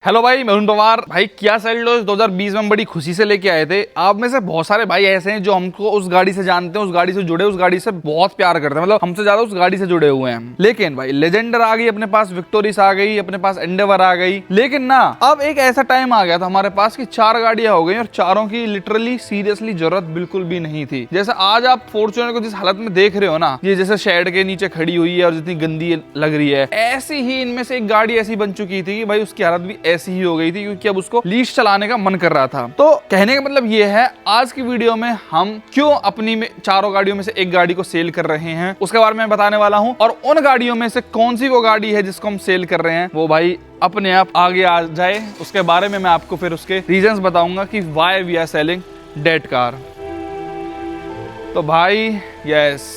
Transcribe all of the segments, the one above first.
Hello भाई, मैं अरुण पवार। भाई किया सेल्टोस 2020 में हम बड़ी खुशी से लेके आए थे। आप में से बहुत सारे भाई ऐसे हैं जो हमको उस गाड़ी से जानते हैं, उस गाड़ी से जुड़े, उस गाड़ी से बहुत प्यार करते हैं, मतलब हमसे ज्यादा उस गाड़ी से जुड़े हुए हैं। लेकिन भाई लेजेंडर आ गई अपने पास, विक्टोरिस आ गई अपने पास, एंडेवर आ गई। लेकिन ना अब एक ऐसा टाइम आ गया था हमारे पास कि 4 गाड़ियां हो गई और चारों की लिटरली सीरियसली जरूरत बिल्कुल भी नहीं थी। जैसे आज आप फॉर्च्यूनर को जिस हालत में देख रहे हो ना, ये जैसे शेड के नीचे खड़ी हुई है और जितनी गंदी लग रही है, ऐसी ही इनमें से एक गाड़ी ऐसी बन चुकी थी कि भाई उसकी हालत भी ऐसी ही हो गई थी, क्योंकि अब उसको लीज चलाने का मन कर रहा था। तो कहने का मतलब ये है, आज की वीडियो में हम क्यों अपनी में चारों गाड़ियों में से एक गाड़ी को सेल कर रहे हैं उसके बारे में बताने वाला हूं, और उन गाड़ियों में से कौन सी वो गाड़ी है जिसको हम सेल कर रहे हैं वो भाई अपने आप आगे आ जाए। उसके बारे में मैं आपको फिर उसके रीजंस बताऊंगा कि why we are selling that car. तो भाई यस,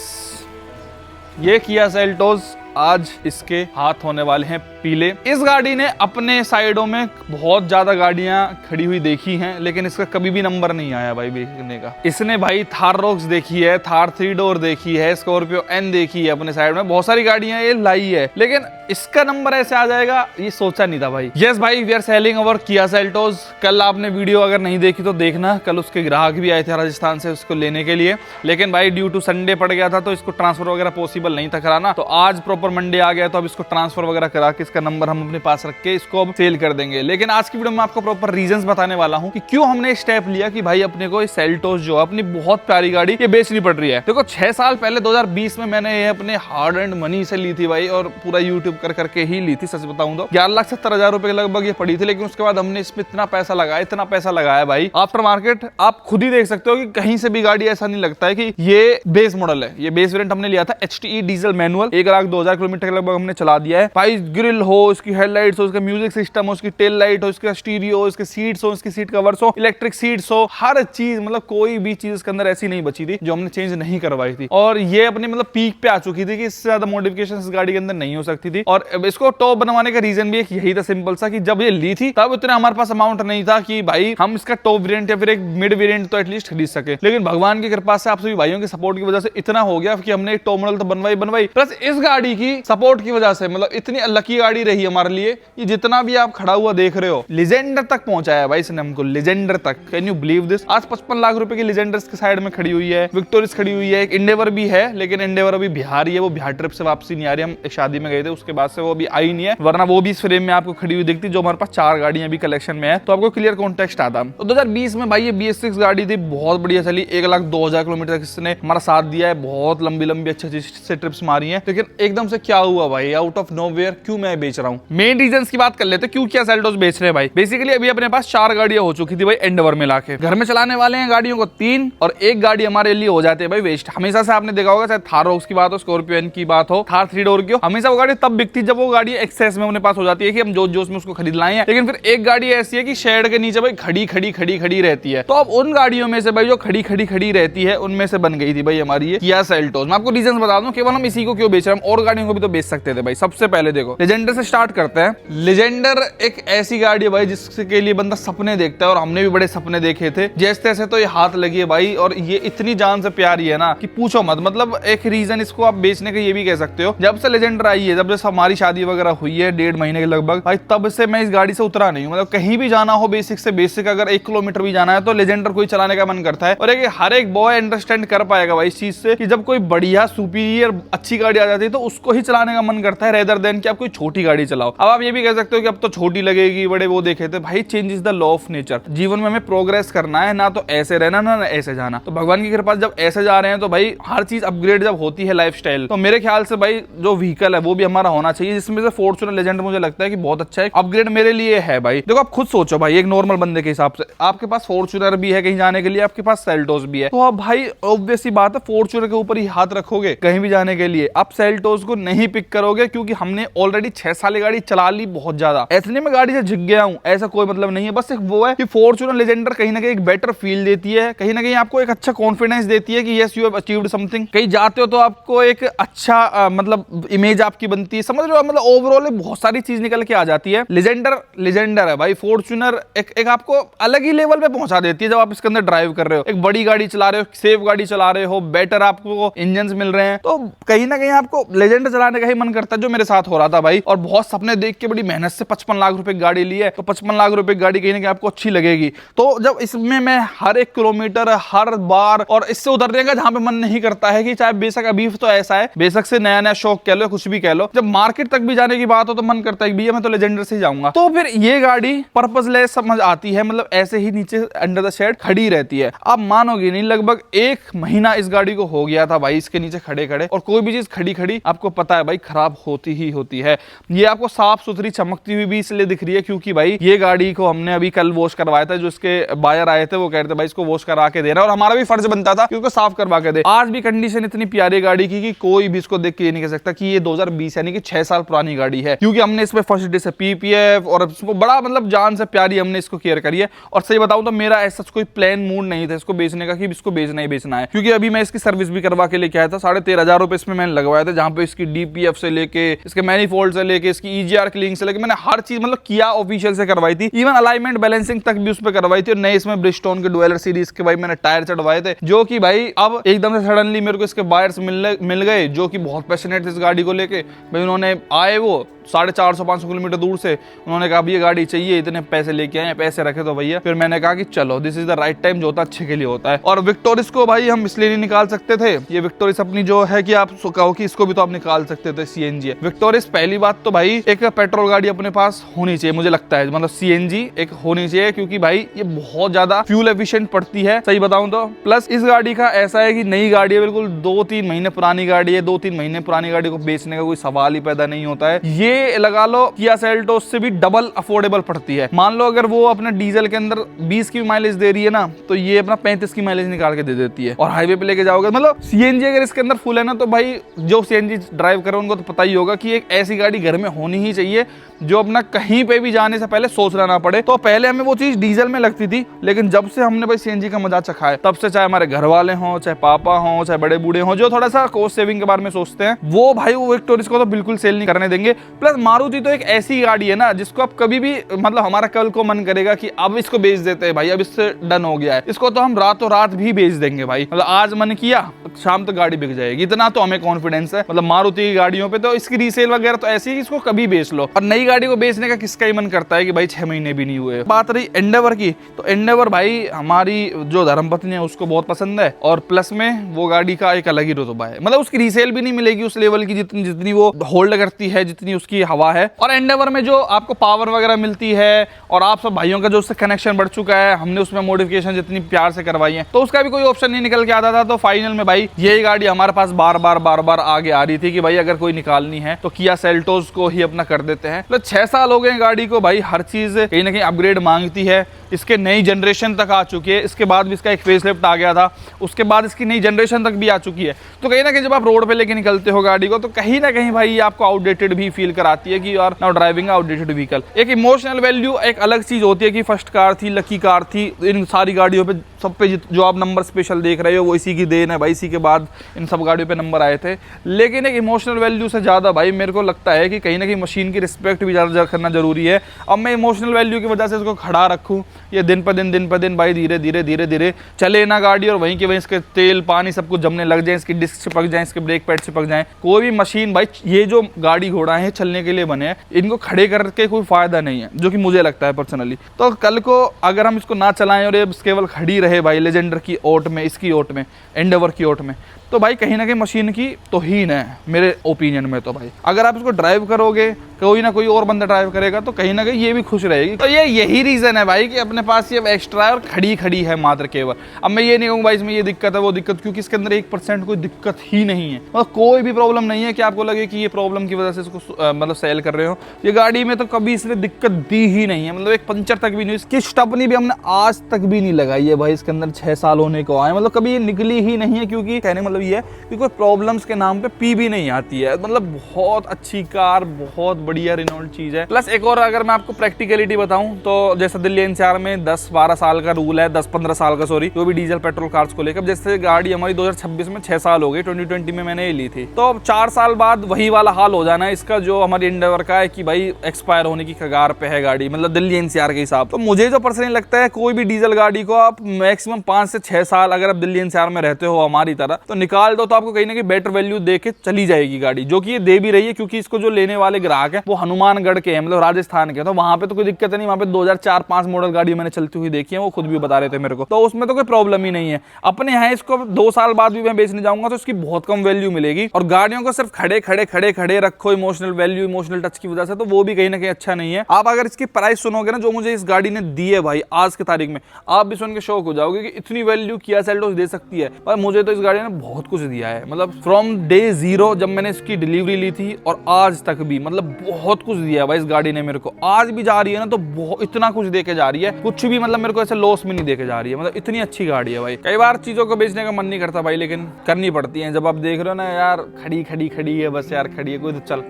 ये किया सेल्टोस आज इसके हाथ होने वाले हैं पीले। इस गाड़ी ने अपने साइडों में बहुत ज्यादा गाड़ियां खड़ी हुई देखी हैं, लेकिन इसका कभी भी नंबर नहीं आया भाई बेचने का। इसने भाई थार रॉक्स देखी है, थार 3 डोर देखी है, स्कॉर्पियो एन देखी है, अपने साइड में बहुत सारी गाड़ियां ये लाई है, लेकिन इसका नंबर ऐसे आ जाएगा ये सोचा नहीं था भाई। यस भाई, we are selling our Kia Seltos. कल आपने वीडियो अगर नहीं देखी तो देखना, कल उसके ग्राहक भी आए थे राजस्थान से उसको लेने के लिए, लेकिन भाई ड्यू टू संडे पड़ गया था तो इसको ट्रांसफर वगैरह पॉसिबल नहीं था कराना। तो आज प्रॉपर मंडे आ गया तो अब इसको ट्रांसफर वगैरह करा के इसका नंबर हम अपने पास रख के इसको अब सेल कर देंगे। लेकिन आज की वीडियो में आपको प्रॉपर रीजंस बताने वाला हूं कि क्यों हमने स्टेप लिया कि भाई अपने को सेल्टोस जो अपनी बहुत प्यारी गाड़ी ये बेचनी पड़ रही है। देखो 6 साल पहले 2020 में मैंने ये अपने हार्ड एंड मनी से ली थी भाई, और पूरा यूट्यूब कर करके ही ली थी। सच बताऊं तो 11,70,000 रुपए के लगभग ये पड़ी थी, लेकिन उसके बाद हमने इसमें इतना पैसा लगाया भाई। आफ्टर मार्केट आप खुद ही देख सकते हो कि कहीं से भी गाड़ी ऐसा नहीं लगता है कि ये बेस मॉडल है। ये बेस वेरिएंट हमने लिया था HTE डीजल मैनुअल, 1,02,000 किलोमीटर के लगभग हमने चला दिया है भाई। ग्रिल हो, इसकी हेडलाइट्स हो, इसका म्यूजिक सिस्टम हो, इसकी टेल लाइट हो, इसका स्टीरियो हो, इसके सीट्स हो, इसकी सीट कवर्स हो, इलेक्ट्रिक सीट्स हो, हर चीज, मतलब कोई भी चीज इसके अंदर ऐसी नहीं बची थी जो हमने चेंज नहीं करवाई थी। और ये अपने मतलब पीक पे आ चुकी थी कि इससे ज्यादा मॉडिफिकेशन इस गाड़ी के अंदर नहीं हो सकती थी। और इसको टॉप बनवाने का रीजन भी एक यही था, सिंपल सा, कि जब ये ली थी तब उतना हमारे पास अमाउंट नहीं था कि भाई हम इसका टॉप वेरिएंट या फिर एक मिड वेरिएंट तो एटलीस्ट खरीद सके। लेकिन भगवान की कृपा से, आप सभी भाइयों के सपोर्ट की वजह से इतना हो गया कि हमने एक टॉप मॉडल तो बनवाई, प्लस इस गाड़ी की सपोर्ट की वजह से, मतलब इतनी लकी गाड़ी रही हमारे लिए कि जितना भी आप खड़ा हुआ देख रहे हो, लेजेंडर तक पहुंचाया भाई इसने हमको, लेजेंडर तक। Can you believe this? आज 55 लाख रुपए की लेजेंडर के साइड में खड़ी हुई है, विक्टोरिस खड़ी हुई है, एक एंडेवर भी है, लेकिन एंडेवर अभी बिहार ही है, वो बिहार ट्रिप से वापसी नहीं आ रही। हम एक शादी में गए थे, उसके बाद से वो अभी आई नहीं है, वरना वो भी इस फ्रेम में आपको खड़ी हुई दिखती, जो हमारे पास 4 गाड़ियां भी कलेक्शन में है, तो आपको क्लियर कॉन्टेक्स्ट आता। तो 2020 में भाई ये BS6 गाड़ी थी, बहुत बढ़िया चली, 1,02,000 किलोमीटर तक इसने हमारा साथ दिया है, बहुत लंबी अच्छी से ट्रिप्स मारी है। लेकिन एकदम से क्या हुआ भाई, आउट ऑफ नोवेयर क्यों मैं बेच रहा हूँ? मेन रीजंस की बात कर लेते हैं क्यों किया सेल्टोस बेच रहे हैं भाई। बेसिकली अभी अपने पास 4 गाड़ियां हो चुकी थी भाई एंडेवर में लाके, घर में चलाने वाले हैं गाड़ियों को 3, और एक गाड़ी हमारे लिए हो जाती है भाई वेस्ट। हमेशा से आपने देखा होगा, चाहे थार रॉक्स की बात हो, स्कॉर्पियो एन की बात हो, थार 3 डोर की हो, हमेशा वो गाड़ी तब बिकती जब वो गाड़ी एक्सेस में अपने पास हो जाती है कि हम जोश में उसको खरीद लाए हैं। लेकिन फिर एक गाड़ी ऐसी है कि शेड के नीचे भाई खड़ी रहती है। तो अब उन गाड़ियों में से भाई जो खड़ी रहती है, उनमें से बन गई थी भाई हमारी ये किया सेल्टोस। मैं आपको रीजन बता दूं, केवल हम इसी को क्यों बेच रहे हैं, और गाड़ियों को भी तो बेच सकते थे भाई। सबसे पहले देखो, लेजेंडर से स्टार्ट करते हैं। लेजेंडर एक ऐसी गाड़ी है भाई जिसके लिए बंदा सपने देखता है, और हमने भी बड़े सपने देखे थे। जैसे तैसे तो ये हाथ लगी है भाई, और ये इतनी जान से प्यारी है ना कि पूछो मत। मतलब एक रीजन इसको आप बेचने का ये भी कह सकते हो, जब से लेजेंडर आई है, जब से हमारी शादी वगैरह हुई है 1.5 महीने के लगभग भाई, तब से मैं इस गाड़ी से उतरा नहीं हूँ। मतलब कहीं भी जाना हो, बेसिक से बेसिक अगर 1 किलोमीटर भी जाना है तो लेजेंडर को ही चलाने का मन करता है। और हर एक बॉय अंडरस्टैंड कर पाएगा भाई इस चीज से कि जब कोई बढ़िया सुपीरियर अच्छी गाड़ी आ जाती है तो उसको ही चलाने का मन करता है, रेदर देन कि आप कोई छोटी गाड़ी चलाओ। अब आप ये भी कह सकते हो कि अब तो छोटी लगेगी, बड़े वो देखे थे भाई। Change is the law of nature. जीवन में हमें प्रोग्रेस करना है, ना तो ऐसे रहना ना ऐसे जाना। तो भगवान की कृपा जब ऐसे जा रहे हैं तो भाई हर चीज अपग्रेड जब होती है लाइफस्टाइल, तो मेरे ख्याल से भाई जो व्हीकल है वो भी हमारा होना चाहिए, जिसमें से फॉर्च्यूनर लेजेंडर मुझे लगता है कि बहुत अच्छा है, अपग्रेड मेरे लिए है भाई। देखो आप खुद सोचो भाई, एक नॉर्मल बंदे के हिसाब से आपके पास फॉर्च्यूनर भी है कहीं जाने के लिए, आपके पास सेल्टोस भी है, तो अब भाई ऑब्वियस सी बात है फॉर्च्यूनर के ऊपर ही हाथ रखोगे कहीं भी जाने के लिए। आप सेल्टोस को नहीं पिक करोगे, क्योंकि हमने ऑलरेडी 6 साल गाड़ी चला ली बहुत ज्यादा। ऐसे में गाड़ी से झिक गया हूं ऐसा कोई मतलब नहीं है, बस एक वो है कि फॉर्च्यूनर लेजेंडर कहीं ना कहीं एक बेटर फील देती है, कहीं ना कहीं आपको एक अच्छा कॉन्फिडेंस देती है कि yes you have achieved something. कहीं जाते हो तो आपको एक अच्छा मतलब इमेज आपकी बनती है, समझ रहे हो? मतलब ओवरऑल बहुत सारी चीज निकल के आ जाती है। लेजेंडर है भाई, फॉर्च्यूनर एक आपको अलग ही लेवल पे पहुंचा देती है जब आप इसके अंदर ड्राइव कर रहे हो, एक बड़ी गाड़ी चला रहे हो, सेफ गाड़ी चला रहे हो, बेटर आपको इंजन मिल रहे हैं, तो कहीं ना कहीं आपको लेजेंडर चलाने का ही मन करता है, जो मेरे साथ हो रहा था भाई। और बहुत सपने देख के बड़ी मेहनत से 55 लाख रुपए की गाड़ी ली है, तो 55 लाख रुपए की गाड़ी कहीं ना कहीं आपको अच्छी लगेगी। तो जब इसमें मैं हर एक किलोमीटर, हर बार और इससे उतरने का जहां पे मन नहीं करता है कि चाहे बेशक अभी तो ऐसा है, बेशक से नया नया शौक कह लो, कुछ भी कह लो, जब मार्केट तक भी जाने की बात हो तो मन करता है भैया मैं तो लेजेंडर से जाऊंगा। तो फिर ये गाड़ी पर्पसलेस समझ आती है, मतलब ऐसे ही नीचे अंडर द शेड खड़ी रहती है। आप मानोगे नहीं, लगभग 1 महीना इस गाड़ी को हो गया था भाई इसके नीचे खड़े खड़े, और कोई भी चीज खड़ी खड़ी आपको पता है भाई खराब होती ही होती है। ये आपको साफ सुथरी चमकती हुई भी इसलिए दिख रही है क्योंकि भाई ये गाड़ी को हमने अभी कल वॉश करवाया था। जो इसके बायर आए थे वो कह रहे थे भाई इसको वॉश करा के देना, और हमारा भी फर्ज बनता था कि उसको साफ करवा के दे। आज भी कंडीशन इतनी प्यारी गाड़ी की कि कोई भी इसको देख के ये नहीं कह सकता कि ये 2020 यानी कि 6 साल पुरानी गाड़ी है, क्योंकि हमने इसमें फर्स्ट डे से पीपीएफ और इसको बड़ा मतलब जान से प्यारी हमने इसको केयर करी है। और सही बताऊं तो मेरा ऐसा कोई प्लान मूड नहीं था इसको बेचने का कि इसको बेचना ही बेचना है, क्योंकि अभी मैं इसकी सर्विस भी करवा के लेके आया था। 13,500 रुपए इसमें मैंने लगवाया था, जहां पे इसकी डीपीएफ से लेके, इसके मैनिफोल्ड से लेके, इसकी ईजीआर क्लीनिंग से लेके मैंने हर चीज मतलब किया ऑफिशियल से करवाई थी। इवन अलाइनमेंट बैलेंसिंग तक भी उस पर करवाई थी। और नए इसमें ब्रिजस्टोन के डुएलर सीरीज के भाई मैंने टायर चढ़वाए थे, जो कि भाई अब एकदम से सडनली मेरे को इसके बायर्स मिल गए जो कि बहुत पैशनेट थे इस गाड़ी को लेके। भाई उन्होंने आए वो 450-500 किलोमीटर दूर से, उन्होंने कहा ये गाड़ी चाहिए, इतने पैसे लेके आए, पैसे रखे तो भैया। फिर मैंने कहा कि चलो this is the right time, जो होता है अच्छे के लिए होता है। और विक्टोरिस को भाई हम इसलिए नहीं निकाल सकते थे, ये विक्टोरिस अपनी जो है कि आप कहो कि इसको भी तो आप निकाल सकते थे, सीएनजी है विक्टोरिस। पहली बात तो भाई एक पेट्रोल गाड़ी अपने पास होनी चाहिए, मुझे लगता है मतलब सीएनजी एक होनी चाहिए, क्योंकि भाई ये बहुत ज्यादा फ्यूल एफिशिएंट पड़ती है सही बताऊं तो। प्लस इस गाड़ी का ऐसा है कि नई गाड़ी है, बिल्कुल 2-3 महीने पुरानी गाड़ी है, 2-3 महीने पुरानी गाड़ी को बेचने का कोई सवाल ही पैदा नहीं होता है। ये लगा लो किया सेल्टोस से भी डबल अफोर्डेबल पड़ती है। मान लो अगर वो अपने डीजल के अंदर 20 की माइलेज दे रही है ना, तो ये अपना 35 की माइलेज निकाल के दे देती है। और हाईवे पे लेके जाओगे मतलब सीएनजी अगर इसके अंदर फुल है ना, तो भाई जो सीएनजी ड्राइव करे उनको तो पता ही होगा कि एक ऐसी गाड़ी घर में होनी ही चाहिए जो अपना कहीं पे भी जाने से पहले सोचना ना पड़े। तो पहले हमें वो चीज डीजल में लगती थी, लेकिन जब से हमने भाई सीएनजी का मजा चखा है, तब से चाहे हमारे घर वाले हों, चाहे पापा हों, चाहे बड़े बूढ़े हों, जो थोड़ा सा कॉस्ट सेविंग के बारे में सोचते हैं, वो भाई वो विक्टोरिस को तो बिल्कुल सेल नहीं करने देंगे। प्लस मारुति तो एक ऐसी गाड़ी है ना जिसको आप कभी भी मतलब हमारा कल को मन करेगा कि अब इसको बेच देते हैं भाई, अब इससे डन हो गया है, इसको तो हम रातों रात भी बेच देंगे भाई। मतलब आज मन किया शाम तक गाड़ी बिक जाएगी, इतना तो हमें कॉन्फिडेंस है। मतलब मारुति की गाड़ियों पे तो इसकी रीसेल वगैरह तो ऐसी है, इसको कभी बेच लो। और नई गाड़ी को बेचने का किसका ही मन करता है कि भाई 6 महीने भी नहीं हुए। बात रही एंडेवर की, तो एंडेवर भाई हमारी जो धर्मपत्नी है उसको बहुत पसंद है, और प्लस में वो गाड़ी का एक अलग ही रुतबा है। मतलब उसकी रीसेल भी नहीं मिलेगी उस लेवल की जितनी वो होल्ड करती है, जितनी उसकी हवा है। और एंडेवर में जो आपको पावर वगैरह मिलती है, और आप सब भाइयों का जो उससे कनेक्शन बढ़ चुका है, हमने उसमें मॉडिफिकेशन जितनी प्यार से करवाई है, तो उसका भी कोई ऑप्शन नहीं निकल के आता था। तो फाइनल में भाई यही गाड़ी हमारे पास बार बार आगे आ रही थी कि भाई अगर कोई निकालनी है तो किया सेल्टोस को ही अपना कर देते हैं। मतलब 6 साल हो गए गाड़ी को भाई, हर चीज कहीं ना कहीं अपग्रेड मांगती है। इसके नई जनरेशन तक आ चुकी है, इसके बाद भी इसका एक फेसलिफ्ट आ गया था, उसके बाद इसकी नई जनरेशन तक भी आ चुकी है। तो कहीं ना कहीं जब आप रोड पे लेके निकलते हो गाड़ी को, तो कहीं ना कहीं भाई आपको आउटडेटेड भी फील कराती है कि you are now driving outdated vehicle. एक इमोशनल वैल्यू एक अलग चीज होती है कि फर्स्ट कार थी, लकी कार थी, इन सारी गाड़ियों पे सब पे जो आप नंबर स्पेशल देख रहे हो वो इसी की देन है भाई, इसी के बाद इन सब गाड़ियों पे नंबर आए थे। लेकिन एक इमोशनल वैल्यू से ज्यादा भाई मेरे को लगता है कि कहीं ना कहीं मशीन की रिस्पेक्ट भी ज्यादा करना जरूरी है। अब मैं इमोशनल वैल्यू की वजह से इसको खड़ा रखूं, ये दिन पर दिन भाई धीरे धीरे चले ना गाड़ी, और वहीं के वहीं इसके तेल पानी सब कुछ जमने लग जाए, इसकी डिस्क चिपक जाए, इसके ब्रेक पैड चिपक जाए। कोई भी मशीन भाई, ये जो गाड़ी घोड़ा है चलने के लिए बने हैं, इनको खड़े करके कोई फायदा नहीं है, जो कि मुझे लगता है पर्सनली। तो कल को अगर हम इसको ना चलाएं और ये केवल खड़ी रहे भाई लेजेंडर की ओट में, इसकी ओट में, एंडेवर की ओट में, तो भाई कहीं ना कहीं मशीन की तौहीन है मेरे ओपिनियन में। तो भाई अगर आप इसको ड्राइव करोगे, कोई ना कोई और बंदा ड्राइव करेगा, तो कहीं ना कहीं ये भी खुश रहेगी। तो ये यही रीजन है भाई कि अपने पास ये एक्स्ट्रा है और खड़ी है मात्र केवल। अब मैं ये नहीं कहूँ भाई इसमें ये दिक्कत है वो दिक्कत, क्योंकि इसके अंदर 1% कोई दिक्कत ही नहीं है। मतलब कोई भी प्रॉब्लम नहीं है कि आपको लगे कि ये प्रॉब्लम की वजह से इसको मतलब सेल कर रहे हो। ये गाड़ी में तो कभी इसने दिक्कत दी ही नहीं है, मतलब एक पंचर तक भी नहीं, इसकी स्टपनी भी हमने आज तक भी नहीं लगाई है भाई। इसके अंदर 6 साल होने को आए, मतलब कभी ये निकली ही नहीं है, क्योंकि कहने मतलब ये है कि कोई प्रॉब्लम्स के नाम पे पी भी नहीं आती है। मतलब बहुत अच्छी कार, बहुत बढ़िया रिनोल्ड चीज है। प्लस एक और अगर मैं आपको प्रैक्टिकलिटी बताऊं, तो जैसे दिल्ली एनसीआर में 10-12 साल का रूल है, 10-15 साल का सॉरी, जो भी डीजल पेट्रोल कार्स को लेकर। जैसे गाड़ी हमारी 2026 में 6 साल हो गई, 2020 में मैंने ये ली थी, तो 4 साल बाद वही वाला हाल हो जाना है इसका जो हमारी एंडेवर का है कि भाई एक्सपायर होने की कगार पे है गाड़ी, मतलब दिल्ली एनसीआर के हिसाब। तो मुझे जो पर्सनली लगता है कोई भी डीजल गाड़ी को आप मैक्सिमम 5 से 6 साल अगर आप दिल्ली एनसीआर में रहते हो हमारी तरह, तो निकाल दो तो आपको कहीं ना कहीं बेटर वैल्यू दे के चली जाएगी गाड़ी, जो कि ये दे भी रही है, क्योंकि इसको जो लेने वाले ग्राहक है वो हनुमानगढ़ के हैं, मतलब राजस्थान के, तो वहां पे तो कोई दिक्कत नहीं, वहां पे 2004-5 मॉडल गाड़ी मैंने चलती हुई देखी है, वो खुद भी बता रहे थे मेरे को, तो उसमें तो कोई प्रॉब्लम ही नहीं है। अपने यहाँ इसको 2 साल बाद भी मैं बेचने जाऊंगा तो इसकी बहुत कम वैल्यू मिलेगी, और गाड़ियों को सिर्फ खड़े रखो इमोशनल वैल्यू, इमोशनल टच की वजह से, तो वो भी कहीं ना कहीं अच्छा नहीं है। आप अगर इसकी प्राइस सुनोगे ना जो मुझे इस गाड़ी ने दी है भाई आज की तारीख में, आप भी सुन के शौक हो जाओगे कि इतनी वैल्यू किया सेल्टोस दे सकती है। और मुझे तो इस गाड़ी ने बहुत कुछ दिया है, मतलब फ्रॉम डे 0 जब मैंने इसकी डिलीवरी ली थी और आज तक भी, मतलब बहुत कुछ दिया है भाई इस गाड़ी ने मेरे को। आज भी जा रही है ना तो इतना कुछ दे के जा रही है, कुछ भी मतलब मेरे को ऐसे लॉस में नहीं दे के जा रही है, मतलब इतनी अच्छी गाड़ी है भाई। कई बार चीजों को बेचने का मन नहीं करता भाई, लेकिन करनी पड़ती है। जब आप देख रहे हो ना यार खड़ी है बस यार, खड़ी है कोई तो चल,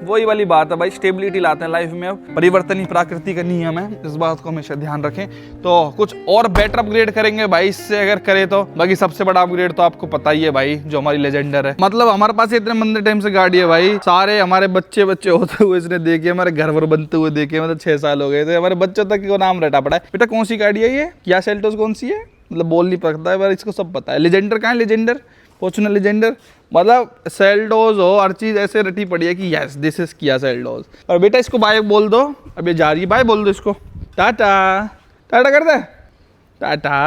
वही वाली बात है भाई, स्टेबिलिटी लाते हैं लाइफ में। अब परिवर्तन ही प्रकृति का नियम है, इस बात को हमेशा ध्यान रखें। तो कुछ और बेटर अपग्रेड करेंगे भाई इससे अगर करे तो। बाकी सबसे बड़ा अपग्रेड तो आपको पता ही है भाई, जो हमारी लेजेंडर है, मतलब हमारे पास इतने मंदे टाइम से गाड़ी है भाई, सारे हमारे बच्चे होते हुए इसने देखे, हमारे घर पर बनते हुए देखे, मतलब 6 साल हो गए थे, हमारे बच्चों तक को नाम रटा पड़ा है। बेटा कौन सी गाड़ी है ये, किया सेल्टोस कौन सी है, मतलब बोल नहीं पड़ता है पर इसको सब पता है। लेजेंडर कहाँ है, लेजेंडर फॉर्च्यूनर लेजेंडर, मतलब सेल्टोस हो, हर चीज ऐसे रटी पड़ी है कि yes this is Kia Seltos. और बेटा इसको बाय बोल दो, अब ये जा रही है, बाय बोल दो इसको, टाटा टाटा कर दे, टाटा।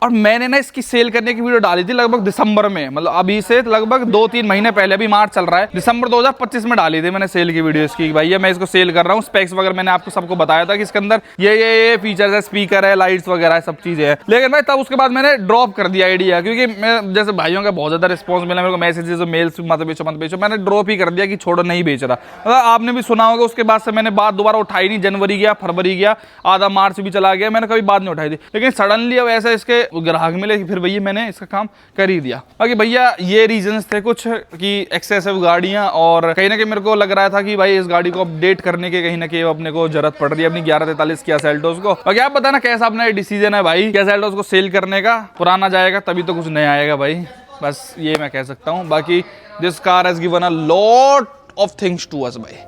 और मैंने ना इसकी सेल करने की वीडियो डाली थी लगभग दिसंबर में, मतलब अभी से लगभग 2-3 महीने पहले, अभी मार्च चल रहा है, दिसंबर 2025 में डाली थी मैंने सेल की वीडियो इसकी, भाई मैं इसको सेल कर रहा हूँ। स्पेक्स वगैरह मैंने आपको सबको बताया था कि इसके अंदर ये फीचर्स है, स्पीकर है, लाइट्स वगैरह सब चीजें हैं। लेकिन भाई तब उसके बाद मैंने ड्रॉप कर दिया आइडिया, क्योंकि मैं जैसे भाइयों का बहुत ज्यादा रिस्पॉन्स मिला मेरे को, मैसेजेस मेल्स मत बेचो, मैंने ड्रॉप ही कर दिया कि छोड़ो नहीं बेच रहा। मतलब आपने भी सुना होगा, उसके बाद से मैंने बात दोबारा उठाई नहीं, जनवरी गया, फरवरी गया, आधा मार्च भी चला गया, मैंने कभी बात नहीं उठाई थी। लेकिन सडनली अब ऐसा इसके ग्राहक मिले कि फिर भैया मैंने इसका काम कर ही दिया। बाकी भैया ये रीजंस थे कुछ कि एक्सेसिव गाड़ियां, और कहीं ना कहीं मेरे को लग रहा था कि भाई इस गाड़ी को अपडेट करने के कहीं ना कहीं अपने को जरूरत पड़ रही है, अपनी 1143 किया सेल्टोस को। बाकी आप बताना कैसा अपना डिसीजन है भाई, किया सेल्टोस को सेल करने का, पुराना जाएगा तभी तो कुछ नया आएगा भाई, बस ये मैं कह सकता हूँ। बाकी this car has given a lot of things to us भाई।